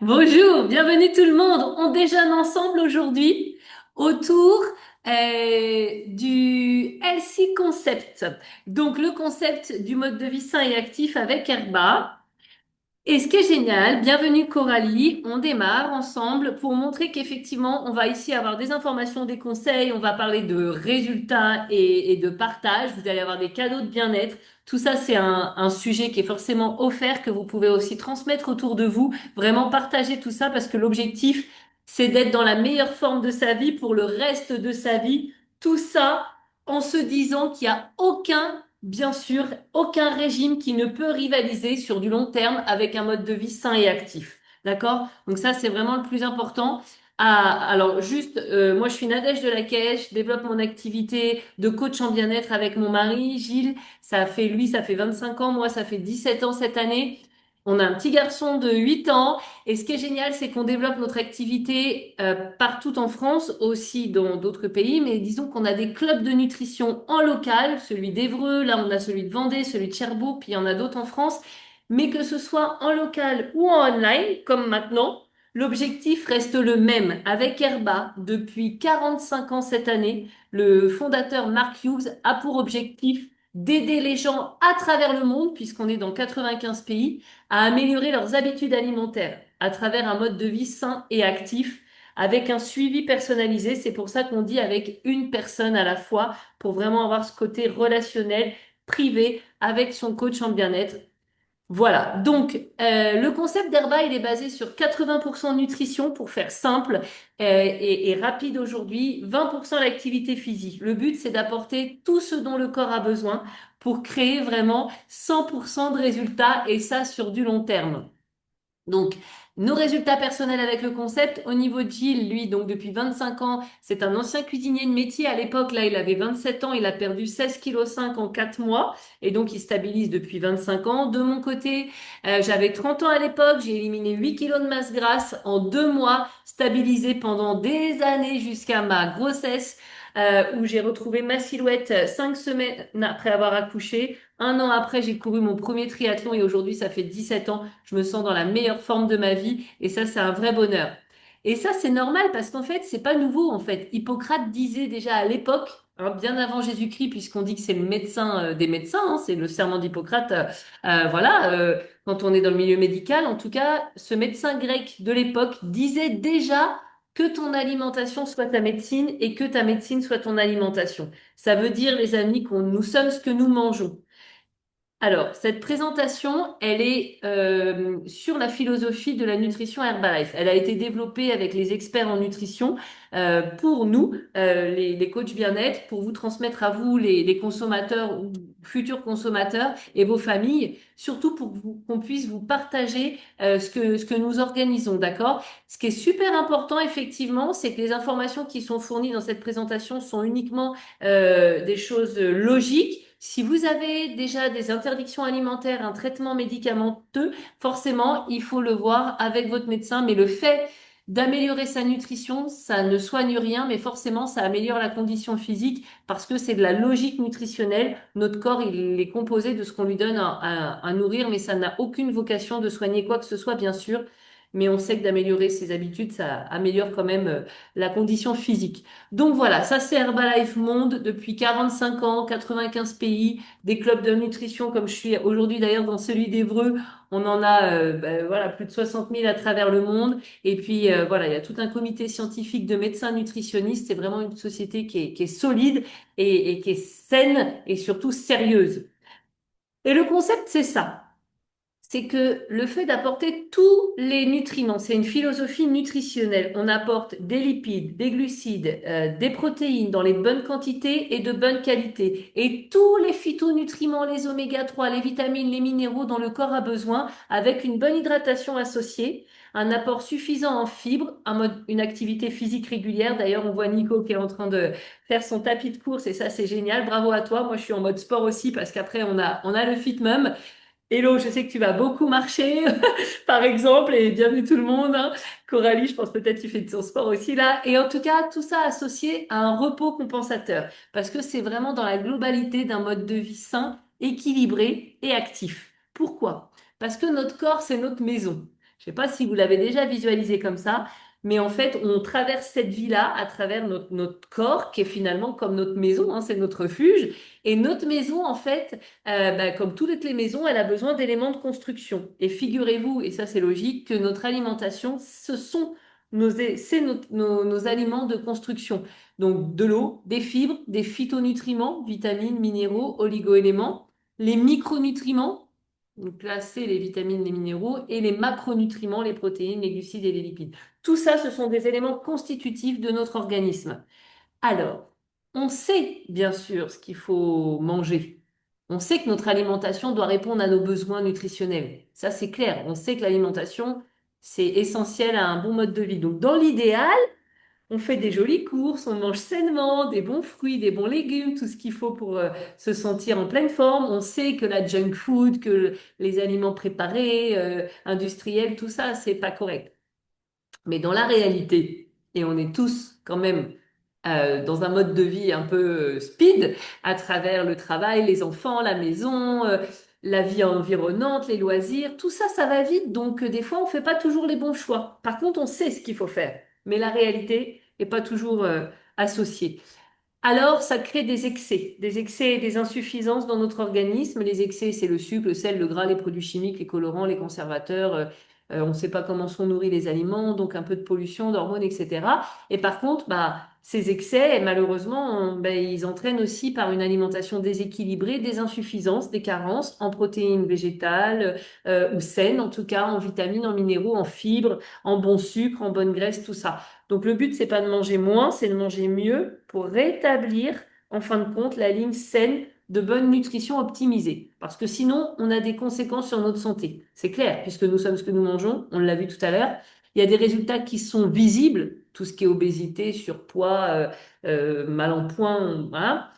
Bonjour, bienvenue tout le monde. On déjeune ensemble aujourd'hui autour du Healthy Concept. Donc le concept du mode de vie sain et actif avec Herba. Et ce qui est génial, bienvenue Coralie, on démarre ensemble pour montrer qu'effectivement, on va ici avoir des informations, des conseils, on va parler de résultats et de partage, vous allez avoir des cadeaux de bien-être. Tout ça, c'est un sujet qui est forcément offert, que vous pouvez aussi transmettre autour de vous, vraiment partager tout ça parce que l'objectif, c'est d'être dans la meilleure forme de sa vie pour le reste de sa vie. Tout ça en se disant qu'il n'y a bien sûr, aucun régime qui ne peut rivaliser sur du long terme avec un mode de vie sain et actif. D'accord? Donc ça, c'est vraiment le plus important. Ah, alors juste, moi je suis Nadège de la Caisse, je développe mon activité de coach en bien-être avec mon mari, Gilles. Ça fait 25 ans, moi ça fait 17 ans cette année. On a un petit garçon de 8 ans et ce qui est génial, c'est qu'on développe notre activité partout en France, aussi dans d'autres pays, mais disons qu'on a des clubs de nutrition en local, celui d'Évreux, là on a celui de Vendée, celui de Cherbourg, puis il y en a d'autres en France, mais que ce soit en local ou en online, comme maintenant, l'objectif reste le même. Avec Herba, depuis 45 ans cette année, le fondateur Mark Hughes a pour objectif d'aider les gens à travers le monde, puisqu'on est dans 95 pays, à améliorer leurs habitudes alimentaires à travers un mode de vie sain et actif avec un suivi personnalisé. C'est pour ça qu'on dit avec une personne à la fois pour vraiment avoir ce côté relationnel, privé avec son coach en bien-être. Voilà, donc le concept d'Herba, il est basé sur 80% nutrition pour faire simple et rapide aujourd'hui, 20% l'activité physique. Le but, c'est d'apporter tout ce dont le corps a besoin pour créer vraiment 100% de résultats et ça sur du long terme. Donc, nos résultats personnels avec le concept, au niveau de Gilles, lui, donc depuis 25 ans, c'est un ancien cuisinier de métier. À l'époque, là, il avait 27 ans, il a perdu 16,5 kg en 4 mois, et donc il stabilise depuis 25 ans. De mon côté, j'avais 30 ans à l'époque, j'ai éliminé 8 kilos de masse grasse en 2 mois, stabilisé pendant des années jusqu'à ma grossesse, où j'ai retrouvé ma silhouette 5 semaines après avoir accouché. Un an après, j'ai couru mon premier triathlon et aujourd'hui, ça fait 17 ans. Je me sens dans la meilleure forme de ma vie et ça, c'est un vrai bonheur. Et ça, c'est normal parce qu'en fait, c'est pas nouveau en fait. Hippocrate disait déjà à l'époque, hein, bien avant Jésus-Christ, puisqu'on dit que c'est le médecin des médecins, hein, c'est le serment d'Hippocrate. Voilà, quand on est dans le milieu médical, en tout cas, ce médecin grec de l'époque disait déjà que ton alimentation soit ta médecine et que ta médecine soit ton alimentation. Ça veut dire, les amis, qu'on nous sommes ce que nous mangeons. Alors, cette présentation, elle est sur la philosophie de la nutrition Herbalife. Elle a été développée avec les experts en nutrition pour nous, les coachs bien-être, pour vous transmettre à vous, les consommateurs ou futurs consommateurs et vos familles, surtout pour qu'on puisse vous partager ce que nous organisons, d'accord? Ce qui est super important, effectivement, c'est que les informations qui sont fournies dans cette présentation sont uniquement des choses logiques. Si vous avez déjà des interdictions alimentaires, un traitement médicamenteux, forcément, il faut le voir avec votre médecin. Mais le fait d'améliorer sa nutrition, ça ne soigne rien, mais forcément, ça améliore la condition physique parce que c'est de la logique nutritionnelle. Notre corps, il est composé de ce qu'on lui donne à nourrir, mais ça n'a aucune vocation de soigner quoi que ce soit, bien sûr. Mais on sait que d'améliorer ses habitudes, ça améliore quand même la condition physique. Donc voilà, ça c'est Herbalife Monde depuis 45 ans, 95 pays, des clubs de nutrition comme je suis aujourd'hui d'ailleurs dans celui d'Évreux. On en a voilà, plus de 60 000 à travers le monde. Et puis voilà, il y a tout un comité scientifique de médecins nutritionnistes. C'est vraiment une société qui est solide et qui est saine et surtout sérieuse. Et le concept, c'est ça, c'est que le fait d'apporter tous les nutriments, c'est une philosophie nutritionnelle. On apporte des lipides, des glucides, des protéines dans les bonnes quantités et de bonne qualité. Et tous les phytonutriments, les oméga 3, les vitamines, les minéraux dont le corps a besoin, avec une bonne hydratation associée, un apport suffisant en fibres, une activité physique régulière. D'ailleurs, on voit Nico qui est en train de faire son tapis de course et ça, c'est génial. Bravo à toi. Moi, je suis en mode sport aussi parce qu'après, on a le Fit Mum. Hello, je sais que tu vas beaucoup marcher, par exemple, et bienvenue tout le monde, hein. Coralie, je pense peut-être que tu fais de ton sport aussi là. Et en tout cas, tout ça associé à un repos compensateur, parce que c'est vraiment dans la globalité d'un mode de vie sain, équilibré et actif. Pourquoi? Parce que notre corps, c'est notre maison. Je sais pas si vous l'avez déjà visualisé comme ça, mais en fait, on traverse cette vie-là à travers notre corps, qui est finalement comme notre maison, hein, c'est notre refuge. Et notre maison, en fait, comme toutes les maisons, elle a besoin d'éléments de construction. Et figurez-vous, et ça c'est logique, que notre alimentation, ce sont c'est nos aliments de construction. Donc de l'eau, des fibres, des phytonutriments, vitamines, minéraux, oligoéléments, les micronutriments, donc là c'est les vitamines, les minéraux, et les macronutriments, les protéines, les glucides et les lipides. Tout ça, ce sont des éléments constitutifs de notre organisme. Alors, on sait bien sûr ce qu'il faut manger. On sait que notre alimentation doit répondre à nos besoins nutritionnels. Ça, c'est clair. On sait que l'alimentation, c'est essentiel à un bon mode de vie. Donc, dans l'idéal, on fait des jolies courses, on mange sainement, des bons fruits, des bons légumes, tout ce qu'il faut pour se sentir en pleine forme. On sait que la junk food, que les aliments préparés, industriels, tout ça, c'est pas correct. Mais dans la réalité, et on est tous quand même dans un mode de vie un peu speed, à travers le travail, les enfants, la maison, la vie environnante, les loisirs, tout ça, ça va vite. Donc des fois, on fait pas toujours les bons choix. Par contre, on sait ce qu'il faut faire, mais la réalité est pas toujours associée. Alors, ça crée des excès et des insuffisances dans notre organisme. Les excès, c'est le sucre, le sel, le gras, les produits chimiques, les colorants, les conservateurs. On ne sait pas comment sont nourris les aliments, donc un peu de pollution, d'hormones, etc. Et par contre, ces excès, malheureusement, ils entraînent aussi par une alimentation déséquilibrée des insuffisances, des carences en protéines végétales ou saines, en tout cas en vitamines, en minéraux, en fibres, en bons sucres, en bonnes graisses, tout ça. Donc le but, c'est pas de manger moins, c'est de manger mieux pour rétablir, en fin de compte, la ligne saine de bonne nutrition optimisée. Parce que sinon, on a des conséquences sur notre santé. C'est clair, puisque nous sommes ce que nous mangeons, on l'a vu tout à l'heure. Il y a des résultats qui sont visibles, tout ce qui est obésité, surpoids, mal en point, voilà.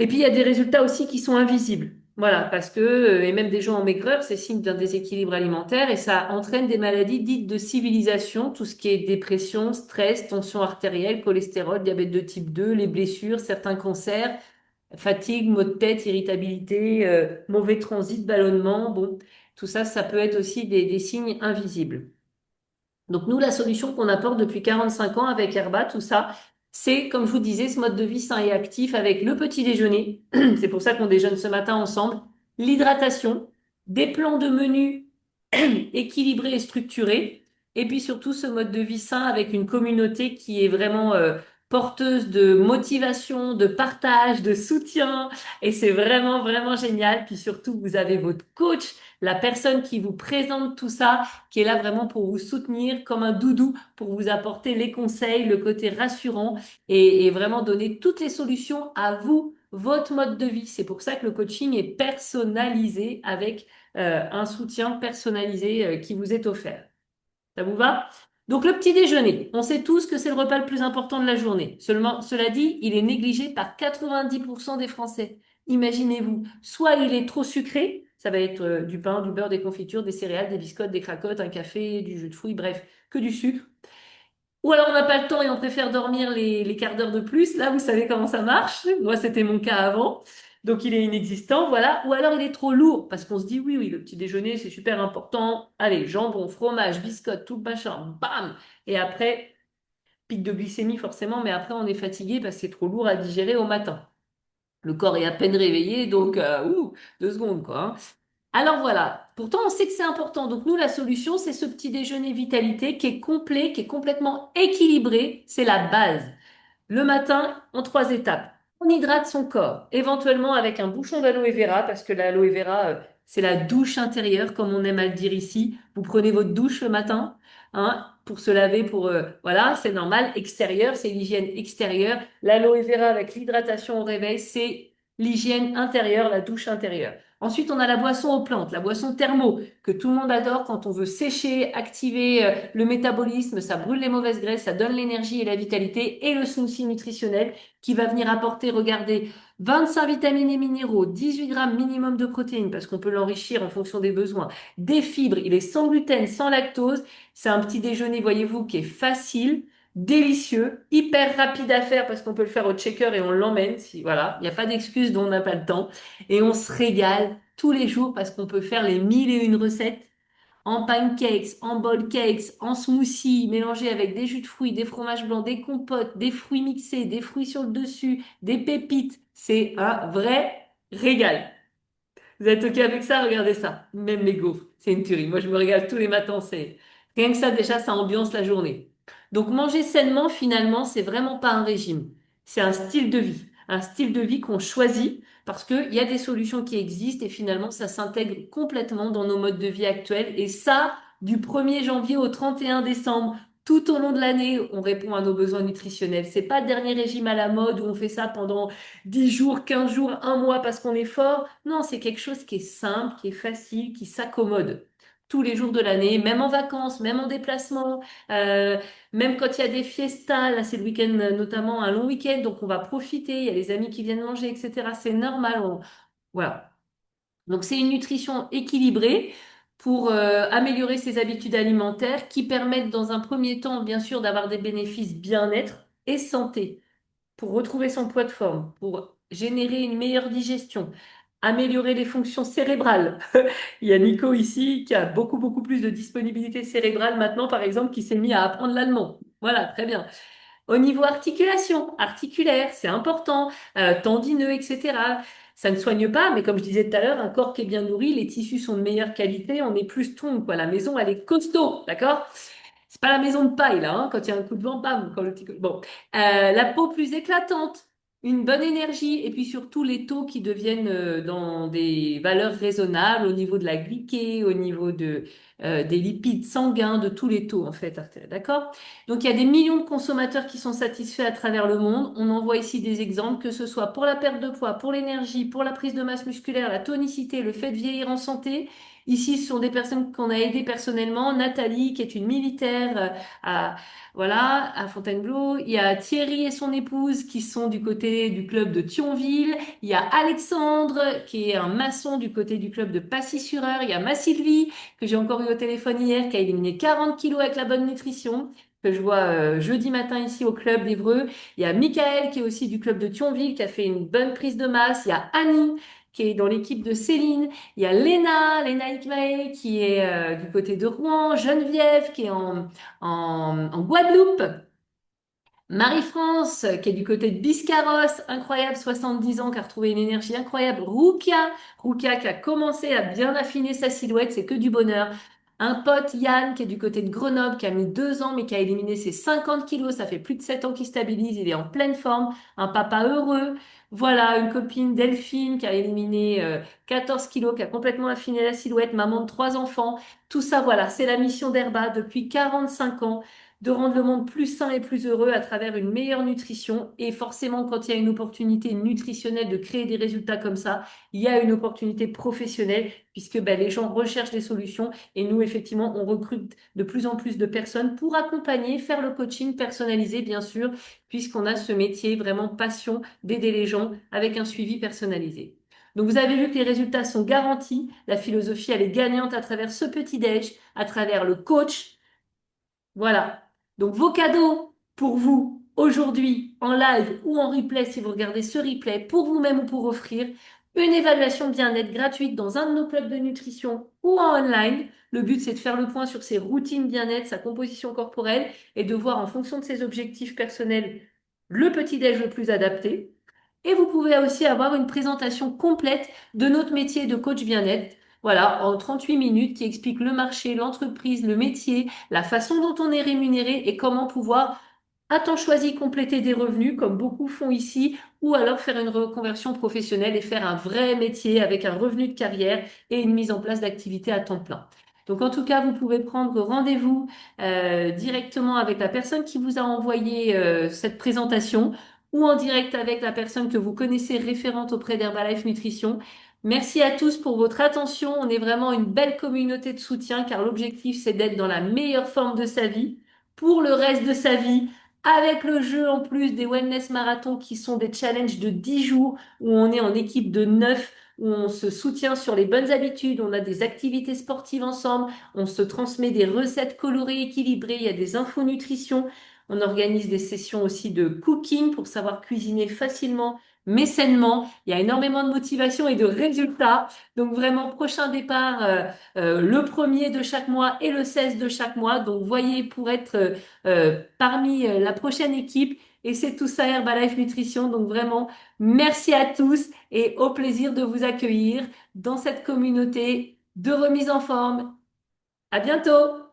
Et puis, il y a des résultats aussi qui sont invisibles. Voilà, parce que, et même des gens en maigreur, c'est signe d'un déséquilibre alimentaire et ça entraîne des maladies dites de civilisation, tout ce qui est dépression, stress, tension artérielle, cholestérol, diabète de type 2, les blessures, certains cancers, fatigue, maux de tête, irritabilité, mauvais transit, ballonnement. Bon, tout ça, ça peut être aussi des signes invisibles. Donc nous, la solution qu'on apporte depuis 45 ans avec Herba, tout ça, c'est, comme je vous disais, ce mode de vie sain et actif avec le petit déjeuner. C'est pour ça qu'on déjeune ce matin ensemble. L'hydratation, des plans de menu équilibrés et structurés. Et puis surtout ce mode de vie sain avec une communauté qui est vraiment porteuse de motivation, de partage, de soutien. Et c'est vraiment, vraiment génial. Puis surtout, vous avez votre coach, la personne qui vous présente tout ça qui est là vraiment pour vous soutenir comme un doudou, pour vous apporter les conseils, le côté rassurant et vraiment donner toutes les solutions à vous, votre mode de vie. C'est pour ça que le coaching est personnalisé avec un soutien personnalisé qui vous est offert. Ça vous va? Donc le petit déjeuner, on sait tous que c'est le repas le plus important de la journée. Seulement, cela dit, il est négligé par 90% des Français. Imaginez-vous, soit il est trop sucré, ça va être du pain, du beurre, des confitures, des céréales, des biscottes, des cracottes, un café, du jus de fruits, bref, que du sucre. Ou alors on n'a pas le temps et on préfère dormir les quarts d'heure de plus. Là, vous savez comment ça marche. Moi, c'était mon cas avant. Donc, il est inexistant, voilà. Ou alors il est trop lourd parce qu'on se dit, oui, oui, le petit déjeuner, c'est super important. Allez, jambon, fromage, biscotte, tout le machin, bam! Et après, pic de glycémie forcément, mais après, on est fatigué parce que c'est trop lourd à digérer au matin. Le corps est à peine réveillé, donc, 2 secondes, quoi, hein. Alors voilà, pourtant on sait que c'est important. Donc nous, la solution, c'est ce petit déjeuner vitalité qui est complet, qui est complètement équilibré. C'est la base. Le matin, en 3 étapes. On hydrate son corps, éventuellement avec un bouchon d'aloe vera, parce que l'aloe vera, c'est la douche intérieure, comme on aime à le dire ici. Vous prenez votre douche le matin, hein, pour se laver, voilà, c'est normal. Extérieur, c'est l'hygiène extérieure. L'aloe vera avec l'hydratation au réveil, c'est l'hygiène intérieure, la douche intérieure. Ensuite, on a la boisson aux plantes, la boisson thermo, que tout le monde adore quand on veut sécher, activer le métabolisme, ça brûle les mauvaises graisses, ça donne l'énergie et la vitalité, et le smoothie nutritionnel qui va venir apporter, regardez, 25 vitamines et minéraux, 18 grammes minimum de protéines, parce qu'on peut l'enrichir en fonction des besoins, des fibres, il est sans gluten, sans lactose, c'est un petit déjeuner, voyez-vous, qui est facile, délicieux, hyper rapide à faire parce qu'on peut le faire au checker et on l'emmène, si, voilà, il n'y a pas d'excuse dont on n'a pas le temps, et on se régale tous les jours parce qu'on peut faire les 1001 recettes en pancakes, en bowl cakes, en smoothie, mélangés avec des jus de fruits, des fromages blancs, des compotes, des fruits mixés, des fruits sur le dessus, des pépites. C'est un vrai régal. Vous êtes OK avec ça? Regardez ça. Même mes gaufres. C'est une tuerie. Moi, je me régale tous les matins. C'est rien que ça, déjà, ça ambiance la journée. Donc, manger sainement, finalement, c'est vraiment pas un régime. C'est un style de vie. Un style de vie qu'on choisit parce qu'il y a des solutions qui existent et finalement, ça s'intègre complètement dans nos modes de vie actuels. Et ça, du 1er janvier au 31 décembre, tout au long de l'année, on répond à nos besoins nutritionnels. C'est pas le dernier régime à la mode où on fait ça pendant 10 jours, 15 jours, un mois parce qu'on est fort. Non, c'est quelque chose qui est simple, qui est facile, qui s'accommode tous les jours de l'année, même en vacances, même en déplacement, euh, même quand il y a des fiestas, là c'est le week-end notamment, un long week-end, donc on va profiter, il y a les amis qui viennent manger, etc. C'est normal, voilà. Donc c'est une nutrition équilibrée pour améliorer ses habitudes alimentaires qui permettent dans un premier temps, bien sûr, d'avoir des bénéfices bien-être et santé pour retrouver son poids de forme, pour générer une meilleure digestion, améliorer les fonctions cérébrales. Il y a Nico ici qui a beaucoup, beaucoup plus de disponibilité cérébrale maintenant, par exemple, qui s'est mis à apprendre l'allemand. Voilà, très bien. Au niveau articulation, articulaire, c'est important, tendineux, etc. Ça ne soigne pas, mais comme je disais tout à l'heure, un corps qui est bien nourri, les tissus sont de meilleure qualité, on est plus strong, quoi. La maison, elle est costaud, d'accord? C'est pas la maison de paille, là, hein, quand il y a un coup de vent, bam, quand le petit bon. La peau plus éclatante, une bonne énergie, et puis surtout les taux qui deviennent dans des valeurs raisonnables au niveau de la glycée, au niveau des lipides sanguins, de tous les taux, en fait, artériels, d'accord? Donc, il y a des millions de consommateurs qui sont satisfaits à travers le monde. On en voit ici des exemples, que ce soit pour la perte de poids, pour l'énergie, pour la prise de masse musculaire, la tonicité, le fait de vieillir en santé. Ici, ce sont des personnes qu'on a aidées personnellement. Nathalie, qui est une militaire à, voilà, à Fontainebleau. Il y a Thierry et son épouse qui sont du côté du club de Thionville. Il y a Alexandre, qui est un maçon du côté du club de Passy-sur-Eure. Il y a ma Sylvie, que j'ai encore eu au téléphone hier, qui a éliminé 40 kilos avec la bonne nutrition, que je vois jeudi matin ici au club d'Évreux. Il y a Michael, qui est aussi du club de Thionville, qui a fait une bonne prise de masse. Il y a Annie, qui est dans l'équipe de Céline. Il y a Léna Ikmae qui est du côté de Rouen, Geneviève qui est en Guadeloupe, Marie-France qui est du côté de Biscarrosse, incroyable, 70 ans, qui a retrouvé une énergie incroyable. Rukia qui a commencé à bien affiner sa silhouette, c'est que du bonheur. Un pote, Yann, qui est du côté de Grenoble, qui a mis 2 ans, mais qui a éliminé ses 50 kilos. Ça fait plus de 7 ans qu'il stabilise. Il est en pleine forme. Un papa heureux. Voilà, une copine, Delphine, qui a éliminé 14 kilos, qui a complètement affiné la silhouette. Maman de 3 enfants. Tout ça, voilà, c'est la mission d'Herba depuis 45 ans de rendre le monde plus sain et plus heureux à travers une meilleure nutrition. Et forcément, quand il y a une opportunité nutritionnelle de créer des résultats comme ça, il y a une opportunité professionnelle puisque ben, les gens recherchent des solutions et nous, effectivement, on recrute de plus en plus de personnes pour accompagner, faire le coaching personnalisé, bien sûr, puisqu'on a ce métier vraiment passion d'aider les gens avec un suivi personnalisé. Donc vous avez vu que les résultats sont garantis. La philosophie, elle est gagnante à travers ce petit déj, à travers le coach. Voilà. Donc vos cadeaux pour vous aujourd'hui en live ou en replay si vous regardez ce replay pour vous-même ou pour offrir une évaluation de bien-être gratuite dans un de nos clubs de nutrition ou en online. Le but c'est de faire le point sur ses routines bien-être, sa composition corporelle et de voir en fonction de ses objectifs personnels le petit-déj le plus adapté. Et vous pouvez aussi avoir une présentation complète de notre métier de coach bien-être. Voilà, en 38 minutes qui explique le marché, l'entreprise, le métier, la façon dont on est rémunéré et comment pouvoir, à temps choisi, compléter des revenus, comme beaucoup font ici, ou alors faire une reconversion professionnelle et faire un vrai métier avec un revenu de carrière et une mise en place d'activités à temps plein. Donc en tout cas, vous pouvez prendre rendez-vous directement avec la personne qui vous a envoyé cette présentation ou en direct avec la personne que vous connaissez référente auprès d'Herbalife Nutrition. Merci à tous pour votre attention. On est vraiment une belle communauté de soutien car l'objectif c'est d'être dans la meilleure forme de sa vie pour le reste de sa vie avec le jeu en plus des Wellness Marathons qui sont des challenges de 10 jours où on est en équipe de 9, où on se soutient sur les bonnes habitudes, on a des activités sportives ensemble, on se transmet des recettes colorées équilibrées, il y a des infonutrition, on organise des sessions aussi de cooking pour savoir cuisiner facilement mais sainement. Il y a énormément de motivation et de résultats. Donc vraiment, prochain départ le premier de chaque mois et le 16 de chaque mois. Donc voyez pour être parmi la prochaine équipe. Et c'est tout ça Herbalife Nutrition. Donc vraiment, merci à tous et au plaisir de vous accueillir dans cette communauté de remise en forme. À bientôt!